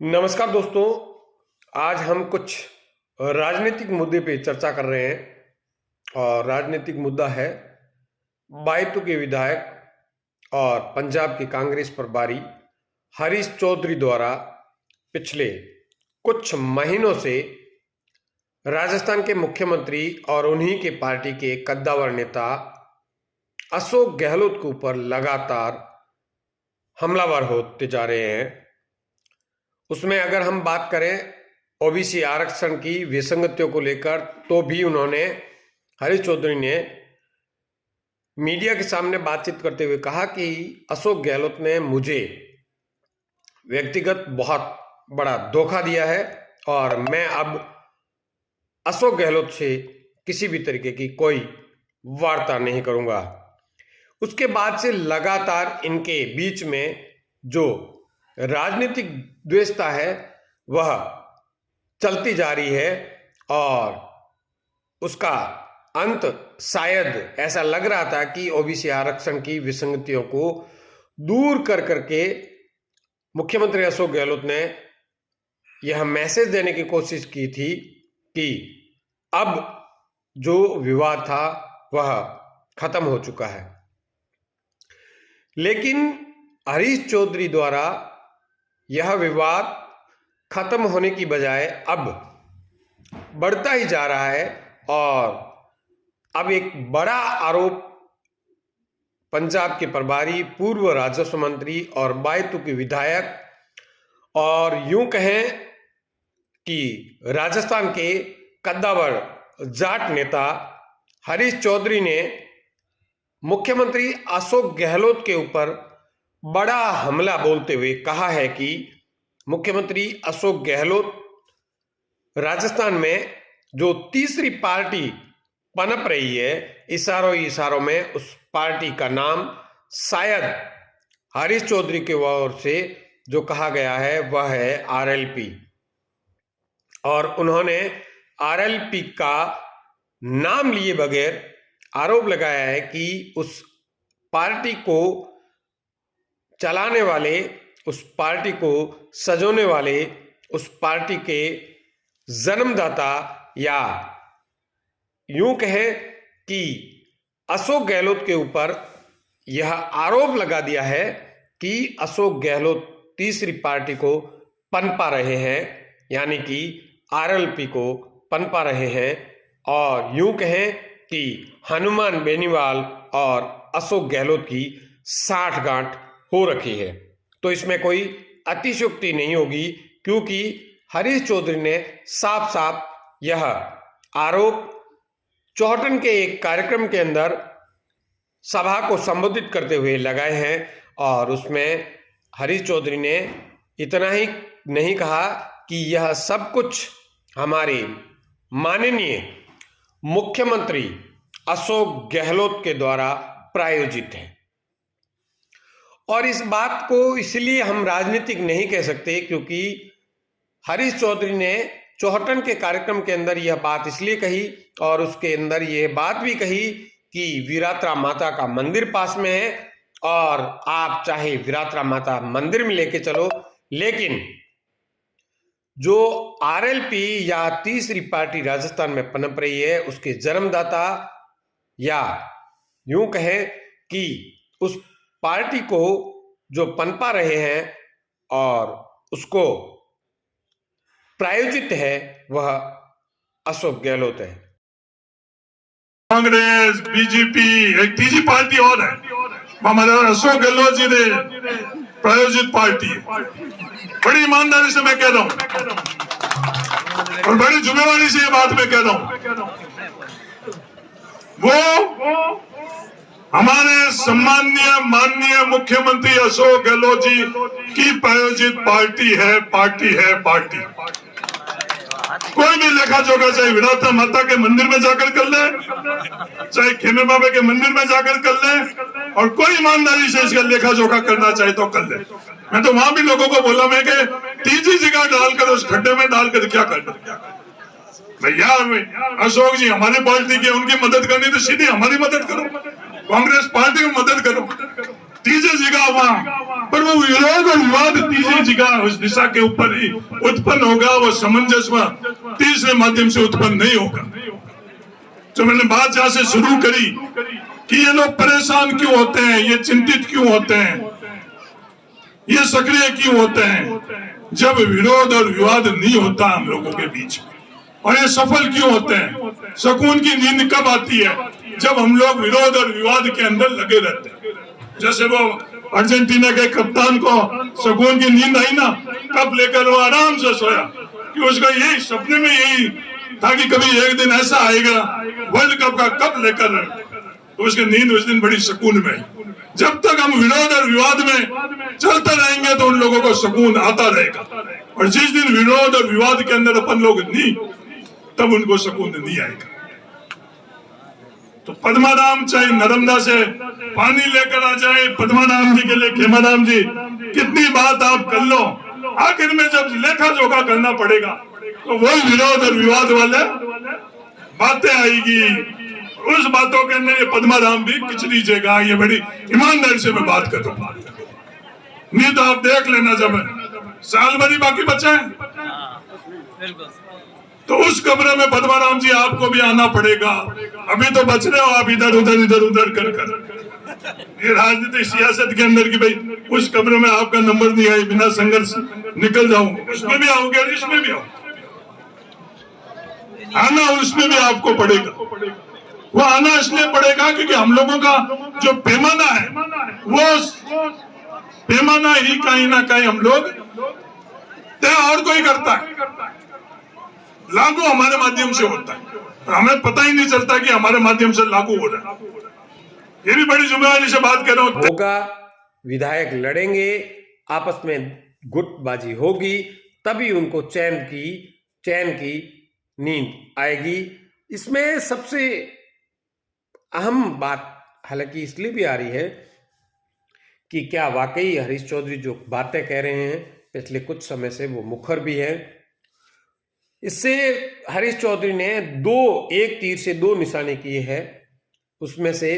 नमस्कार दोस्तों। आज हम कुछ राजनीतिक मुद्दे पे चर्चा कर रहे हैं और राजनीतिक मुद्दा है बायतू के विधायक और पंजाब की कांग्रेस प्रभारी हरीश चौधरी द्वारा पिछले कुछ महीनों से राजस्थान के मुख्यमंत्री और उन्हीं के पार्टी के कद्दावर नेता अशोक गहलोत के ऊपर लगातार हमलावर होते जा रहे हैं। उसमें अगर हम बात करें ओबीसी आरक्षण की विसंगतियों को लेकर, तो भी उन्होंने हरीश चौधरी ने मीडिया के सामने बातचीत करते हुए कहा कि अशोक गहलोत ने मुझे व्यक्तिगत बहुत बड़ा धोखा दिया है और मैं अब अशोक गहलोत से किसी भी तरीके की कोई वार्ता नहीं करूंगा। उसके बाद से लगातार इनके बीच में जो राजनीतिक द्वेषता है वह चलती जा रही है और उसका अंत शायद ऐसा लग रहा था कि ओबीसी आरक्षण की विसंगतियों को दूर कर करके मुख्यमंत्री अशोक गहलोत ने यह मैसेज देने की कोशिश की थी कि अब जो विवाद था वह खत्म हो चुका है। लेकिन हरीश चौधरी द्वारा यह विवाद खत्म होने की बजाय अब बढ़ता ही जा रहा है और अब एक बड़ा आरोप पंजाब के प्रभारी, पूर्व राजस्व मंत्री और बायतू के विधायक और यूं कहें कि राजस्थान के कद्दावर जाट नेता हरीश चौधरी ने मुख्यमंत्री अशोक गहलोत के ऊपर बड़ा हमला बोलते हुए कहा है कि मुख्यमंत्री अशोक गहलोत राजस्थान में जो तीसरी पार्टी पनप रही है, इशारों में उस पार्टी का नाम शायद हरीश चौधरी के ओर से जो कहा गया है वह है आरएलपी। और उन्होंने आरएलपी का नाम लिए बगैर आरोप लगाया है कि उस पार्टी को चलाने वाले, उस पार्टी को सजोने वाले, उस पार्टी के जन्मदाता या यूं कहें कि अशोक गहलोत के ऊपर यह आरोप लगा दिया है कि अशोक गहलोत तीसरी पार्टी को पनपा रहे हैं, यानी कि आरएलपी को पनपा रहे हैं। और यूं कहें कि हनुमान बेनीवाल और अशोक गहलोत की साठगांठ हो रखी है। तो इसमें कोई अतिशयोक्ति नहीं होगी, क्योंकि हरीश चौधरी ने साफ साफ यह आरोप चौहटन के एक कार्यक्रम के अंदर सभा को संबोधित करते हुए लगाए हैं। और उसमें हरीश चौधरी ने इतना ही नहीं कहा कि यह सब कुछ हमारे माननीय मुख्यमंत्री अशोक गहलोत के द्वारा प्रायोजित है। और इस बात को इसलिए हम राजनीतिक नहीं कह सकते क्योंकि हरीश चौधरी ने चौहटन के कार्यक्रम के अंदर यह बात इसलिए कही और उसके अंदर यह बात भी कही कि वीरात्रा माता का मंदिर पास में है और आप चाहे वीरात्रा माता मंदिर में लेके चलो, लेकिन जो आरएलपी या तीसरी पार्टी राजस्थान में पनप रही है उसके जन्मदाता या यूं कहें कि उस पार्टी को जो पनपा रहे हैं और उसको प्रायोजित है वह अशोक गहलोत है। कांग्रेस, बीजेपी, एक तीसरी पार्टी और है, हमारा अशोक गहलोत जी ने प्रायोजित पार्टी है। बड़ी ईमानदारी से मैं कह रहा हूं और बड़ी जिम्मेवारी से ये बात मैं कह रहा हूं, वो हमारे सम्माननीय माननीय मुख्यमंत्री अशोक गहलोत जी की प्रायोजित पार्टी है। पार्टी कोई भी लेखा जोखा चाहे विराटा माता के मंदिर में जाकर कर ले, चाहे खेमे बाबा के मंदिर में जाकर कर ले, और कोई ईमानदारी से इसका लेखा जोखा करना चाहे तो कर ले। मैं तो वहां भी लोगों को बोला मैं कि तीसरी जगह डालकर उस खड्डे में डालकर क्या करना भैया। अशोक जी हमारी पार्टी की, उनकी मदद करनी तो सीधी हमारी मदद करो, कांग्रेस पार्टी में मदद करो। तीसरी जगह वहां पर वो विरोध और विवाद तीसरी जगह उस दिशा के ऊपर ही उत्पन्न होगा। वो सामंजस्य तीसरे माध्यम से उत्पन्न नहीं होगा। जो मैंने बात जहां से शुरू करी कि ये लोग परेशान क्यों होते हैं, ये चिंतित क्यों होते हैं, ये सक्रिय क्यों होते हैं जब विरोध और विवाद नहीं होता हम लोगों के बीच, और ये सफल क्यों होते हैं। सुकून की नींद कब आती है, जब हम लोग विरोध और विवाद के अंदर लगे रहते हैं। जैसे वो अर्जेंटीना के कप्तान को सुकून की नींद आई ना, कब लेकर वो आराम से सोया कि उसका यही सपने में यही था कि कभी एक दिन ऐसा आएगा वर्ल्ड कप का कप लेकर, तो उसकी नींद उस दिन बड़ी सुकून में। जब तक हम विरोध और विवाद में चलते रहेंगे तो उन लोगों को सुकून आता रहेगा, और जिस दिन विरोध और विवाद के अंदर अपन लोग नहीं, तब उनको सुकून नहीं आएगा। तो पद्माराम चाहे नर्मदा से पानी लेकर आ जाए, पद्माराम जी के लिए खेमाराम जी कितनी बात आप कर लो, आखिर में जब लेखा जोखा करना पड़ेगा तो वही विरोध और विवाद वाले बातें आएगी। उस बातों के अंदर ये पद्माराम भी किच लीजिएगा। ये बड़ी ईमानदारी से मैं बात कर रहा हूँ, नहीं तो आप देख लेना जब साल भरी बाकी बचा है तो उस कमरे में पद्माराम जी आपको भी आना पड़ेगा। अभी तो बच रहे हो आप इधर उधर कर ये राजनीतिक सियासत के अंदर की भाई उस कमरे में आपका नंबर नहीं आए, बिना संघर्ष निकल जाऊं, उसमें भी आओगे और इसमें भी आओ, आना उसमें भी आपको पड़ेगा। वो आना इसलिए पड़ेगा क्योंकि हम लोगों का जो पैमाना है वो पैमाना ही कहीं ना कहीं हम लोग तय और कोई करता है, लागू हमारे माध्यम से होता है और हमें पता ही नहीं चलता कि हमारे माध्यम से लागू हो रहा है। ये भी बड़ी जिम्मेदारी से बात कर रहा हूं। होगा, विधायक लड़ेंगे, आपस में गुटबाजी होगी, तभी उनको चैन की नींद आएगी। इसमें सबसे अहम बात हालांकि इसलिए भी आ रही है कि क्या वाकई हरीश चौधरी जो बातें कह रहे हैं पिछले कुछ समय से वो मुखर भी है। इससे हरीश चौधरी ने एक तीर से दो निशाने किए हैं। उसमें से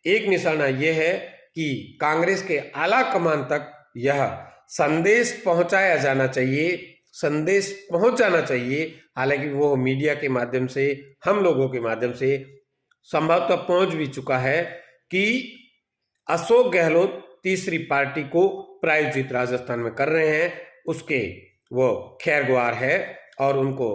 एक निशाना यह है कि कांग्रेस के आला कमान तक यह संदेश पहुंचाया जाना चाहिए, संदेश पहुंच जाना चाहिए। हालांकि वो मीडिया के माध्यम से, हम लोगों के माध्यम से संभवतः पहुंच भी चुका है कि अशोक गहलोत तीसरी पार्टी को प्रायोजित राजस्थान में कर रहे हैं, उसके वो खैरगवार है और उनको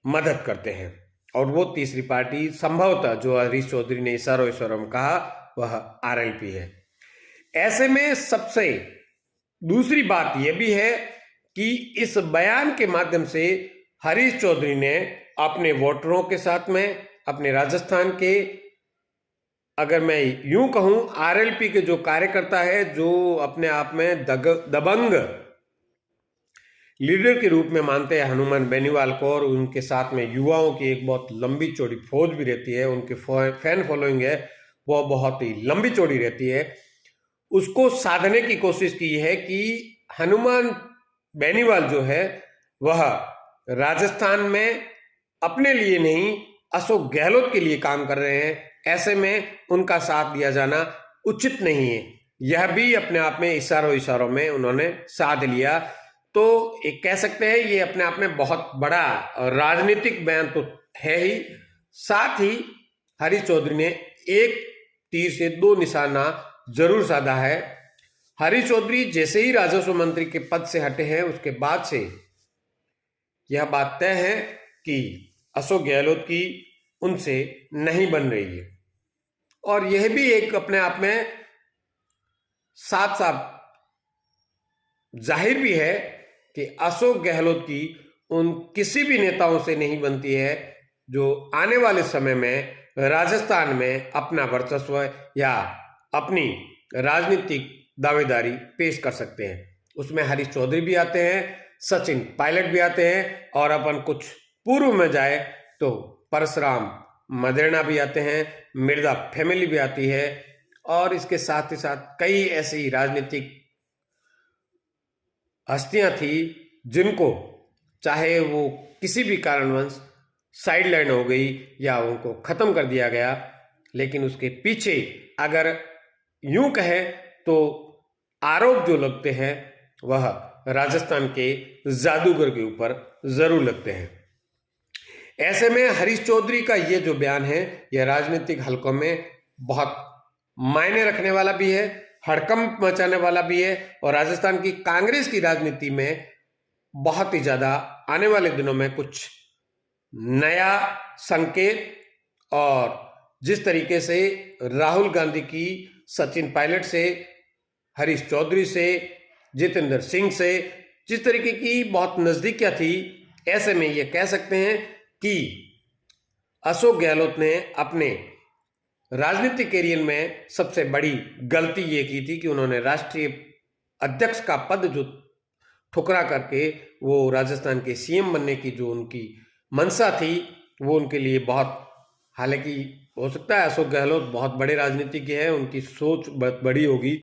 मदद करते हैं। और वो तीसरी पार्टी संभवतः जो हरीश चौधरी ने इशारों में कहा वह आरएलपी है। ऐसे में सबसे दूसरी बात यह भी है कि इस बयान के माध्यम से हरीश चौधरी ने अपने वोटरों के साथ में, अपने राजस्थान के, अगर मैं यूं कहूं आरएलपी के जो कार्यकर्ता है, जो अपने आप में दबंग लीडर के रूप में मानते हैं हनुमान बेनीवाल को, और उनके साथ में युवाओं की एक बहुत लंबी चौड़ी फौज भी रहती है, उनके फैन फॉलोइंग है वो बहुत ही लंबी चौड़ी रहती है, उसको साधने की कोशिश की है कि हनुमान बेनीवाल जो है वह राजस्थान में अपने लिए नहीं अशोक गहलोत के लिए काम कर रहे हैं। ऐसे में उनका साथ दिया जाना उचित नहीं है। यह भी अपने आप में इशारों में उन्होंने साध लिया। तो एक कह सकते हैं ये अपने आप में बहुत बड़ा राजनीतिक बयान तो है ही, साथ ही हरीश चौधरी ने एक तीर से दो निशाना जरूर साधा है। हरीश चौधरी जैसे ही राजस्व मंत्री के पद से हटे हैं उसके बाद से यह बात तय है कि अशोक गहलोत की उनसे नहीं बन रही है, और यह भी एक अपने आप में साफ साफ जाहिर भी है कि अशोक गहलोत की उन किसी भी नेताओं से नहीं बनती है जो आने वाले समय में राजस्थान में अपना वर्चस्व या अपनी राजनीतिक दावेदारी पेश कर सकते हैं। उसमें हरीश चौधरी भी आते हैं, सचिन पायलट भी आते हैं, और अपन कुछ पूर्व में जाए तो परशुराम मदेरणा भी आते हैं, मिर्जा फैमिली भी आती है, और इसके साथ ही साथ कई ऐसी राजनीतिक हस्तियां थी जिनको चाहे वो किसी भी कारणवश साइडलाइन हो गई या उनको खत्म कर दिया गया, लेकिन उसके पीछे अगर यूं कहें तो आरोप जो लगते हैं वह राजस्थान के जादूगर के ऊपर जरूर लगते हैं। ऐसे में हरीश चौधरी का ये जो बयान है यह राजनीतिक हलकों में बहुत मायने रखने वाला भी है, हड़कंप मचाने वाला भी है और राजस्थान की कांग्रेस की राजनीति में बहुत ही ज्यादा आने वाले दिनों में कुछ नया संकेत और जिस तरीके से राहुल गांधी की सचिन पायलट से, हरीश चौधरी से, जितेंद्र सिंह से जिस तरीके की बहुत नजदीकियां थी, ऐसे में ये कह सकते हैं कि अशोक गहलोत ने अपने राजनीतिक कैरियर में सबसे बड़ी गलती ये की थी कि उन्होंने राष्ट्रीय अध्यक्ष का पद जो ठुकरा करके वो राजस्थान के सीएम बनने की जो उनकी मंशा थी वो उनके लिए बहुत, हालांकि हो सकता है अशोक गहलोत बहुत बड़े राजनीतिज्ञ हैं, उनकी सोच बहुत बड़ी होगी,